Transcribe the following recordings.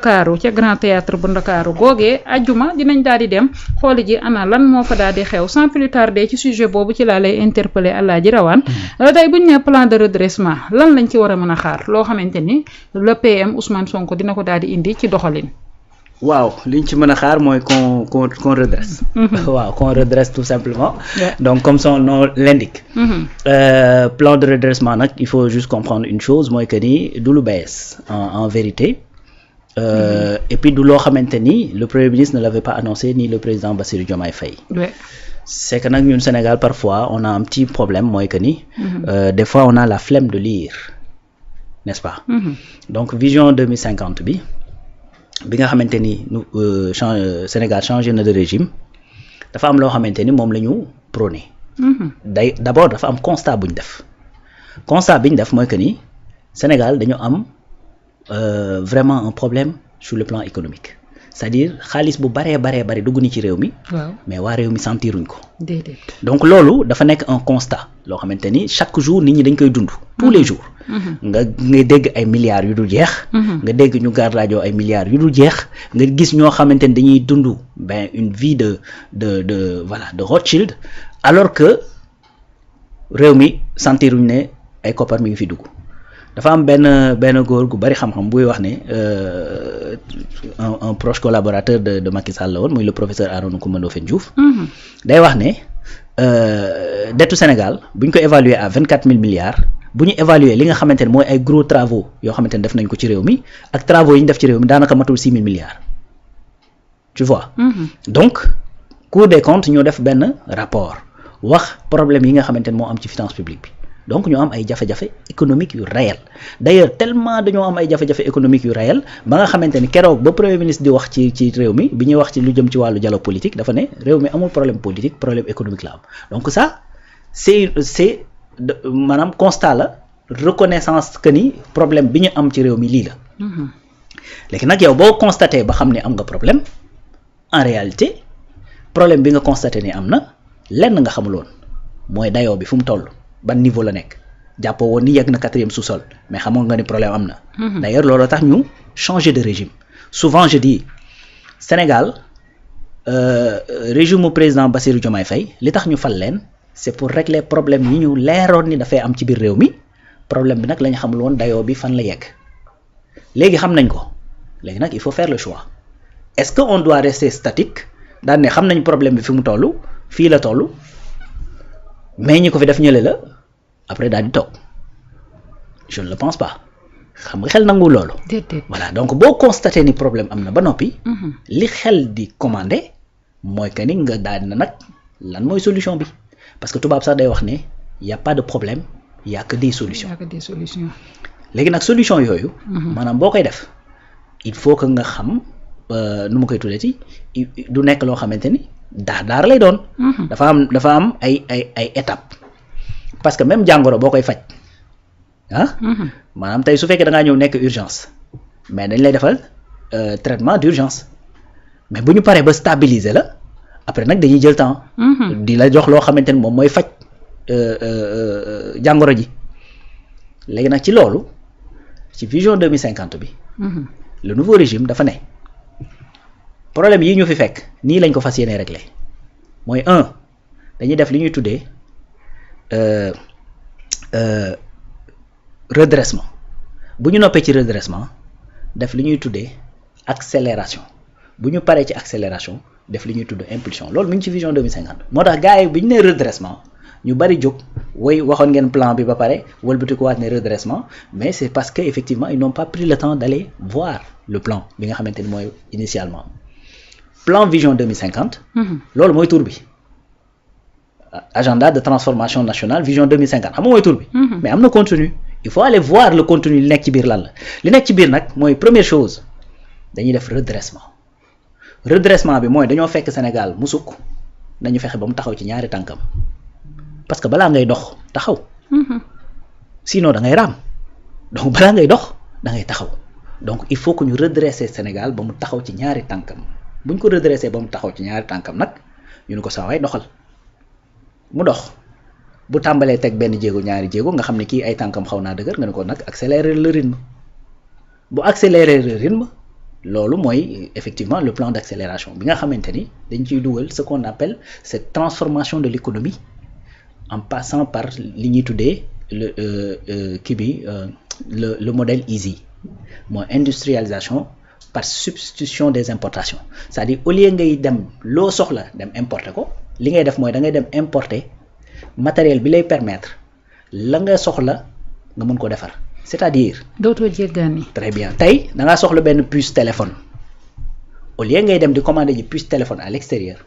Ndakaaru ca Grand Théâtre bu Ndakaaru googee ajjuma dinañ daal di dem xooli ji ana lan moo fa daal di xew sans plus tarder ci sujet boobu ci laa lay interpeller Alaaji Rawaan tey bu ñu nee plan de redressement lan lañ ci war a mën a xaar loo xamante ni le PM Ousmane Sonko dina ko daal di indi ci doxalin. waaw liñ ci mën a xaar mooy qu'on redresse. waaw qu'on redresse tout simplement. Donc comme son nom l'indique. Plan de redressement nag il faut juste comprendre une chose mooy que ni du lu bees en vérité. Et puis du loo xamante ni le premier ministre ne l'avait pas annoncé ni le président Bassirou Diomaye Faye. C'est que nag ñun Sénégal parfois on a un petit problème mooy que ni. Des fois on a la flemme de lire, n'est-ce pas. Donc vision 2050 bi nga xamante ni Sénégal changé na de régime dafa am loo xamante ni moom la ñu prôné. D'abord dafa am constat bu ñu def bi ñu def mooy que ni Sénégal dañu am. Vraiment un problème sur le plan économique c'est-à-dire xaalis bu baree dugg ni ci réew mi. mais waa réew mi sentiruñ ko. donc loolu dafa nekk un constat loo xamante ni chaque jour nit ñi dañ koy dund. tous les jours. nga dégg ay milliards yu dul jeex. nga dégg ñu garlaajoo ay milliards yu dul jeex nga gis ñoo xamante ni dañuy dund une vie de Rothschild alors que réew mi sentiruñ ne ay koppar mi ngi fi dugg. dafa am benn góor gu bari xam-xam buy wax ne un proche collaborateur de Macky Sall la woon muy le professeur Arona Coumba Ndoffène Diouf. day wax ne dettu Sénégal bu ñu ko évaluer à 24 000 milliards bu ñu évaluer li nga xamante ne mooy ay gros travaux yoo xamante ne def nañ ko ci réew mi ak travaux yi ñu def ci réew mi daanaka matul 6 000 milliards tu vois. Donc Cour des comptes ñoo def benn rapport wax problème yi nga xamante ne moo am ci finance publique bi. Donc ñu am ay jafe-jafe économique yu réel d'ailleurs tellement dañoo am ay jafe-jafe économique yu réel ba nga xamante ni keroog ba premier ministre di wax ci réew mi bi ñuy wax ci lu jëm ci wàllu dialogue politique dafa ne réew mi amul problème politique problème économique la am donc ça c'est maanaam constat la reconnaissance que ni problème bi ñu am ci réew mi lii la. léegi nag yow boo constaté ba xam ne am nga problème en réalité problème bi nga constaté ni am na lenn nga xamuloon mooy dayoo bi fu mu toll. ban niveau la nekk jàppoo woon ni yegg na 4e sous-sol mais xamoon nga ni problème am na. D'ailleurs loolu tax ñu changer de régime souvent je dis Sénégal régime mu président Bassirou Diomaye Faye li tax ñu fal leen c'est pour régler problème yi ñu leeroon ni dafay am ci biir réew mi problème bi nag la ñu xamul woon dayoo bi fan la yegg léegi xam nañ ko léegi nag il faut faire le choix est-ce que on doit rester statique daan ne xam nañ problème bi fi mu toll fii la toll. mais ñi ko fi def ñële la après daal di toog je ne le pense pas xam nga xel nangu loolu. voilà donc boo constaté ni problème am na ba noppi. li xel di commandé mooy que ni nga daal na nag lan mooy solution bi parce que tubaab sax day wax ne y a pas de problème y a que des solutions. léegi nag solution yooyu. maanaam boo koy def il faut que nga xam nu ma koy tuddee ci du nekk loo xamante ni. daar lay doon. dafa am ay étapes parce que même jàngoro boo koy faj maanaam tey su fekkee da ngaa ñëw nekk urgence mais dañ lay defal traitement d'urgence mais bu ñu paree ba stabiliser la après nag dañuy jël temps. di la jox loo xamante ni moom mooy faj jàngoro ji léegi nag ci loolu ci vision 2050 bi. le nouveau régime dafa ne. problème yi ñu fi fekk nii lañ ko fas yéene régler mooy dañuy def li ñuy tuddee redressement bu ñu noppee ci redressement def li ñuy tuddee accélération bu ñu paree ci accélération def li ñuy tuddee impulsion loolu mi ngi ci vision 2050 moo tax gars yi bi ñu nee redressement ñu bari jóg waxoon ngeen plan bi ba pare wëlbati ko waat ne redressement mais c'est parce que effectivement ils n'ont pas pris le temps d'aller voir le plan bi nga xamante ni mooy initialement. Plan Vision 2050. loolu mooy tur bi agenda de transformation nationale Vision 2050 xam nga mooy tur bi. mais am na contenu il faut aller voir le contenu li nekk ci biir lan la li nekk ci biir nag mooy première chose dañuy def redressement bi mooy dañoo fekk Sénégal mu sukk nañu fexe ba mu taxaw ci ñaari tànkam parce que balaa ngay dox taxaw. sinon da ngay raam donc balaa ngay dox da ngay taxaw donc il faut que ñu redresser Sénégal ba mu taxaw ci ñaari tànkam. bu ñu ko redressé ba mu taxaw ci ñaari tànkam nag ñu ne ko saa waay doxal mu dox bu tàmbalee teg benn jéego ñaari jéego nga xam ne kii ay tànkam xaw naa dëgër nga ne ko nag accélérer le rythme bu accélérer le rythme loolu mooy effectivement le plan d'accélération bi nga xamante ni dañ ciy dugal ce qu'on appelle cette transformation de l'économie en passant par li ñuy tuddee le modèle easy mooy industrialisation par substitution des importations c'est-à-dire au lieu ngay dem loo soxla dem importer ko li ngay def mooy da ngay dem importer matériel bi lay permettre la nga soxla nga mën ko defar c'est-à-dire dootoo jéggaani. très bien tey da ngaa soxla benn puce téléphone au lieu ngay dem di commander ji puce téléphone à l'extérieur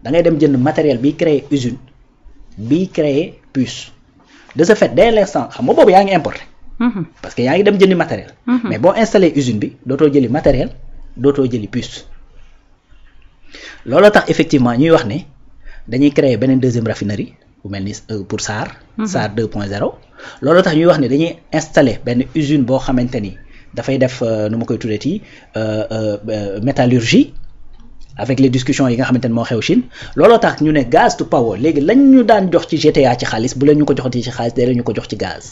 da ngay dem jënd matériel bi créer usine bi créer puce de ce fait dès l'instant xam nga boobu yaa ngi importer. parce que yaa ngi dem jëndi matériel. mais boo installer usine bi dootoo jëli matériel dootoo jëli puce loolu tax effectivement ñuy wax ne dañuy créer beneen deuxième raffinerie bu mel ni pour SAR. SAR 2.0 loolu tax ñuy wax ne dañuy installer benn usine boo xamante ni dafay def nu ma koy tuddati métallurgie avec les discussions yi nga xamante ni moo xew Chine looloo tax ñu ne gaz to power léegi lañ ñu daan jox ci GTA ci xaalis bu leen ñu ko joxati ci xaalis day ñu ko jox ci gaz.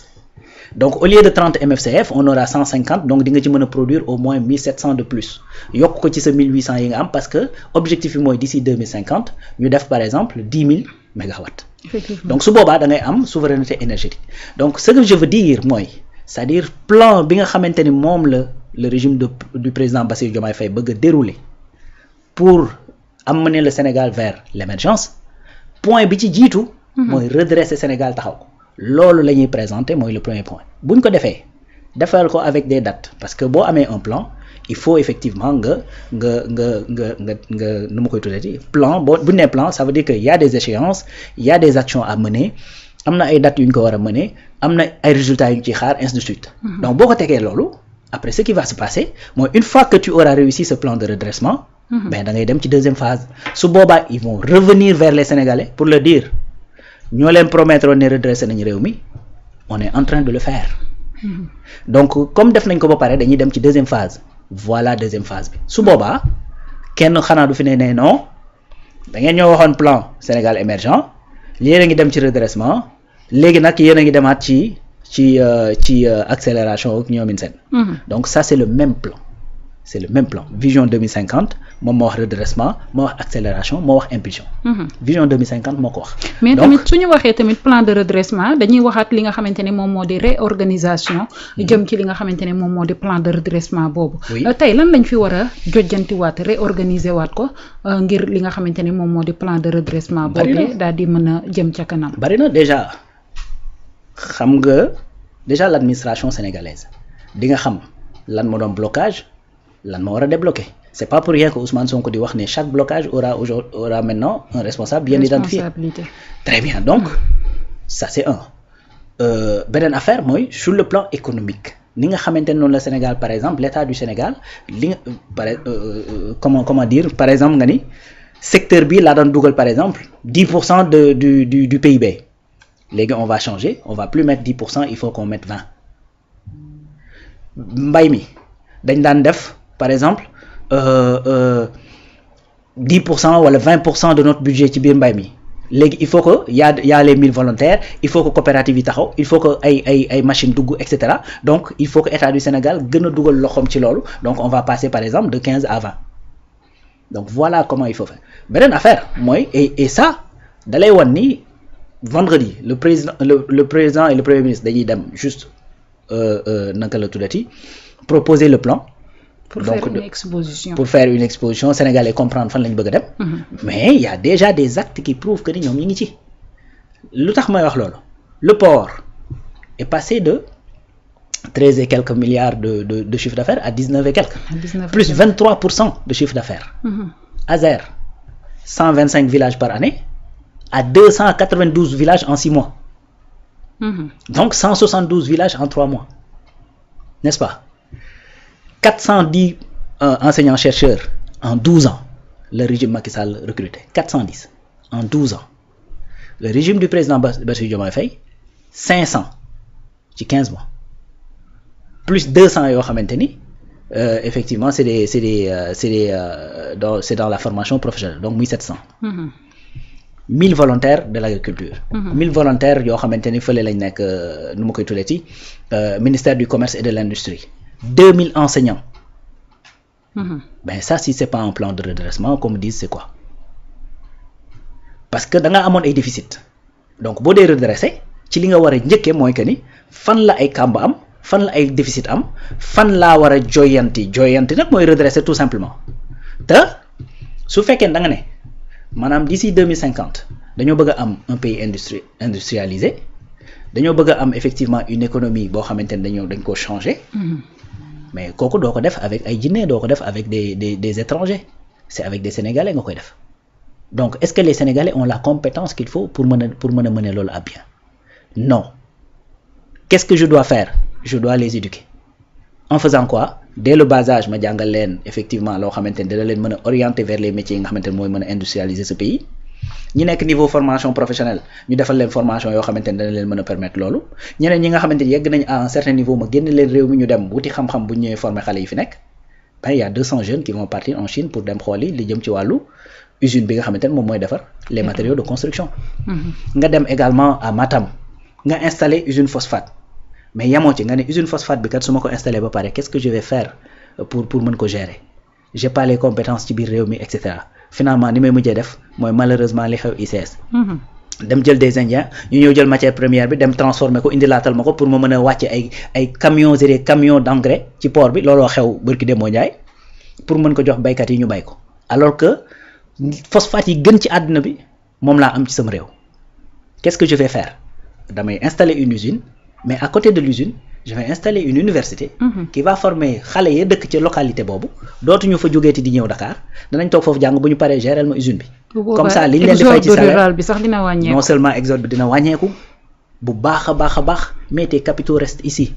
donc au lieu de 30 MFCF on aura 150 donc di nga ci mën a produire au moins 1700 de plus yokk ko ci sa 1800 yi nga am parce que objectif bi mooy d'ici 2050 ñu def par exemple 10 000 mégawatts. donc su boobaa da ngay am souveraineté énergétique donc ce que je veux dire mooy c'est-à-dire plan bi nga xamante ni moom la le régime du président Bassirou Diomaye Faye bëgg a dérouler pour amener le Sénégal vers l'émergence point bi ci jiitu. mooy redresser Sénégal taxaw. loolu la ñuy présenter mooy le premier point bu ñu ko defal ko avec des dates parce que boo amee un plan il faut effectivement nga nu ma koy tuddati plan boo bu ñu nee plan ça veut dire que y a des échéances y a des actions à mener am na ay dates yu ñu ko war a mener am na ay résultats yu ñu ciy xaar ainsi de suite. donc boo ko tegee loolu après ce qui va se passer mooy une fois que tu auras réussi ce plan de redressement. ben da ngay dem ci deuxième phase su boobaa ils vont revenir vers les Sénégalais pour leur dire. ñoo leen promettre ne redresser nañu réew mi on est en train de le faire donc comme def nañ ko ba pare dañuy dem ci deuxième phase voilà deuxième phase bi su boobaa kenn xanaa du fi ne non da ngeen ñoo waxoon plan Sénégal émergent yéen a ngi dem ci redressement léegi nag yéen a ngi demaat ci accélération ak ñoomin seen donc ça c'est le même plan vision 2050 moom moo wax redressement moo wax accélération moo wax impulsion. vision 2050 moo ko wax. mais tamit su ñu waxee tamit plan de redressement dañuy waxaat li nga xamante ne moom moo di réorganisation. jëm ci li nga xamante ne moom moo di plan de redressement boobu. tey lan lañ fi war a jojjantiwaat réorganiser waat ko ngir li nga xamante ne moom moo di plan de redressement. boobu daal di mën a jëm ca kanam. bari na déjà xam nga déjà l'administration sénégalaise di nga xam lan moo doon blocage. lan moo war a débloquer c'est pas pour rien que Ousmane Sonko di wax ne chaque blocage aura maintenant un responsable bien identifié. Très bien donc ça c'est un beneen affaire mooy sur le plan économique ni nga xamante ne noonu la Sénégal par exemple l'État du Sénégal li nga comment dire par exemple nga ni secteur bi laa doon dugal par exemple 10% du PIB léegi on va changer on va plus mettre 10% il faut qu'on mette 20 mbay mi dañ daan def par exemple 10% wala 20% de notre budget ci biir mbay mi léegi il faut que y a les 1000 volontaires il faut que coopérative yi taxaw il faut que ay machines dugg et cetera donc il faut que État du Sénégal gën a dugal loxoom ci loolu donc on va passer par exemple de 15 à 20 donc voilà comment il faut faire beneen affaire mooy et ça dalay wan ni vendredi le président et le premier ministre dañuy dem juste naka la tuddati proposer le plan. Pour faire une exposition sénégalais comprendre fan lañu bëgg a dem. mais il y a déjà des actes qui prouvent que ni ñoom ñi ngi ci. lu tax may wax loolu le port est passé de 13 et quelques milliards de chiffre d'affaires à 19 et quelques. Plus 23% de chiffre d'affaires. Azer 125 villages par année à 292 villages en 6 mois. Donc 172 villages en 3 mois, n'est-ce pas? 410 enseignants-chercheurs en 12 ans, le régime Macky Sall recruté. 410 en 12 ans. Le régime du président Bassirou Diomaye Faye 500 ci 15 mois. Plus 200 yoo xamante ni effectivement c'est dans la formation professionnelle, donc muy 700. 1000 volontaires de l'agriculture. 1000 volontaires yoo xamante ni fële lañ nekk nu ma koy tuddee ci ministère du commerce et de l'industrie. 2000 enseignants Ben ça, si c'est pas un plan de redressement, comme disent, c'est quoi? Parce que da nga amoon ay déficit donc boo dee redressé ci li nga war a njëkkee mooy que ni fan la ay kàmb am fan la ay déficit am fan laa war a joyanti nag mooy redresser tout simplement te su fekkee da nga ne maanaam d'ici 2050 dañoo bëgg a am un pays industrialisé dañoo bëgg a am effectivement une économie boo xamante ne dañ ko changer mais kooku doo ko def avec ay jinne doo ko def avec des étrangers c'est avec des Sénégalais nga koy def donc est-ce que les Sénégalais ont la compétence qu'il faut pour mën a mener loolu à bien non qu'est-ce que je dois faire je dois les éduquer en faisant quoi dès le bas âge ma jàngal leen effectivement loo xamante ne dina leen mën a orienter vers les métiers yi nga xamante ne mooy mën a industrialiser ce pays ñi nekk niveau formation professionnelle ñu defal leen formation yoo xamante ne dana leen mën a permettre loolu ñeneen ñi nga xamante ni yegg nañ à un certain niveau ma génn leen réew mi ñu dem wuti xam-xam bu ñu ñëwee former xale yi fi nekk ben il y a 200 jeunes qui vont partir en Chine pour dem xooli li jëm ci wàllu usine bi nga xamante ne moom mooy defar les matériaux de construction nga dem également à Matam nga installer usine phosphate mais yamoo ci nga ne usine phosphate bi kat su ma ko installé ba pare qu'est-ce que je vais faire pour mën ko gérer j'ai pas les compétences ci biir réew mi et cetera finalement ni may mujjee def mooy malheureusement li xew ICS dem jël des indiens ñu ñëw jël matière première bi dem transformer ko indi laatal ma ko pour ma mën a wàcce ay camions et des camions d'engrais ci port bi looloo xew bërki demoo Njaay pour mën ko jox baykat yi ñu bay ko alors que phosphate yi gën ci àdduna bi moom laa am ci sama réew qu'est-ce que je vais faire damay installer une usine mais à côté de l'usine je vais installer une université qui va former xale ya dëkk ci localité boobu dootuñu fa jógeeti di ñëw Dakar danañ toog foofu jàng bu ñu paree gérer ma usine bi comme ça li ñu leen di fay ci salaire bi sax dina wàññeeku non seulement exode bi dina wàññeeku bu baax a baax mais tes capitaux restent ici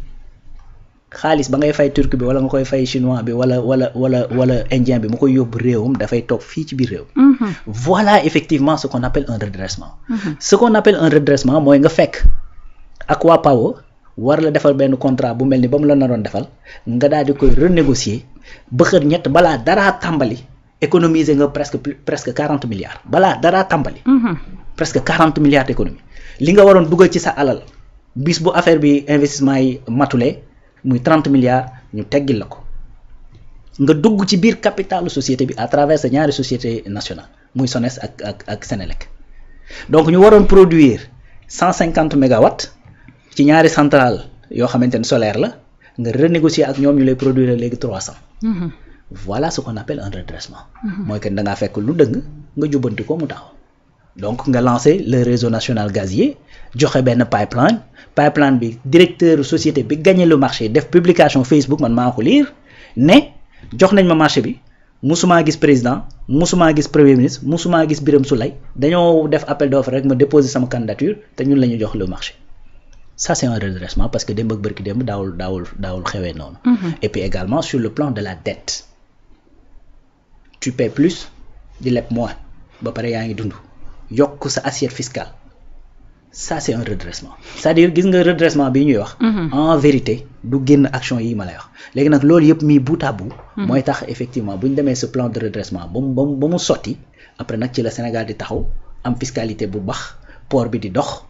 xaalis ba ngay fay turc bi wala nga koy fay chinois bi wala indien bi mu koy yóbbu réewam dafay toog fii ci biir réew voilà effectivement ce qu'on appelle un redressement ce qu'on appelle un redressement mooy nga fekk Aqua Power war la defal benn contrat bu mel ni ba mu la naroon defal nga daal di koy renégocier ba xër ñett balaa daraa tàmbali économiser nga presque 40 milliards balaa daraa tàmbali presque 40 milliards d'économie li nga waroon dugal ci sa alal bis bu affaire bi investissement yi matulee muy 30 milliards ñu teggil la ko nga dugg ci biir capitalu société bi à travers sa ñaari société nationale muy SONES ak Sénélec donc ñu waroon produire 150 mégawatts ci ñaari centrale yoo xamante ne solaire la nga renégocier ak ñoom ñu lay produire léegi 300 voilà ce qu'on appelle un redressement mooy que da ngaa fekk lu dëng nga jubbanti ko mu taxaw donc nga lancer le réseau national gazier joxe benn pipeline bi directeur société bi gagné le marché def publication Facebook man maa ko lire ne jox nañ ma marché bi musumaa gis président musumaa gis premier ministre musumaa gis Birame Souleye dañoo def appel d'offre rek ma déposer sama candidature te ñun la ñu jox le marché ça c'est un redressement parce que démb ak bërki démb daawul xewee noonu et puis également sur le plan de la dette tu paies plus di leb moins ba pare yaa ngi dund yokk sa assiette fiscale ça c'est un redressement c'est-à-dire gis nga redressement bi ñuy wax en vérité du génn action yi ma lay wax léegi nag loolu yëpp mi bout à bout mooy tax effectivement bu ñu demee ce plan de redressement ba mu sotti après nag ci la Sénégal di taxaw am fiscalité bu baax port bi di dox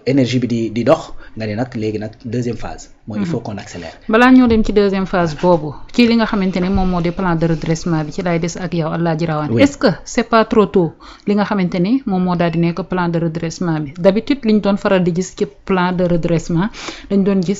énergie bi di dox nga ne nag léegi nag deuxième phase mooy il faut qu'on accélère balaa ñoo dem ci deuxième phase boobu ci li nga xamante ne moom moo di plan de redressement bi ci laay des ak yow Alaaji Rawane est-ce que c'est pas trop tôt li nga xamante ni moom moo daal di nekk plan de redressement bi d'habitude li ñu doon faral di gis ci plan de redressement dañ doon gis